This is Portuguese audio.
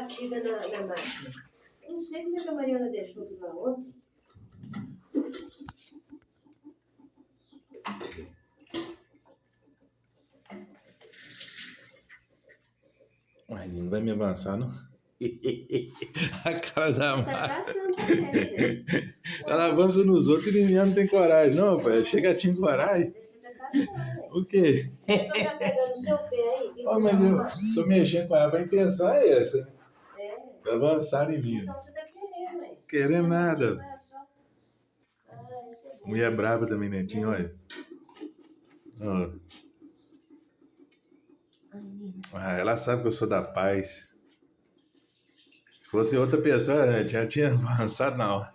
batida na máquina. Eu não sei como é que a Mariana deixou aquilo lá ontem. Ué, não vai me avançar, não? A cara da Tá Mari. caçando também, né? Ela avança nos outros e ninguém não tem coragem, não, pai. Chega a tinha coragem. Mas você tá caçando, né? O quê? A pessoa tá pegando o seu pé aí. Que Ó, você mas tá eu fazendo? tô mexendo com ela. A intenção é essa, né? É. Avançar em mim. Então você tá querendo, hein? Querendo nada. Olha só. Ah, esse é bom. Mulher brava também, Netinho, olha. Ó. Ai, menina. Ah, ela sabe que eu sou da paz. Se fosse outra pessoa, já tinha avançado na hora.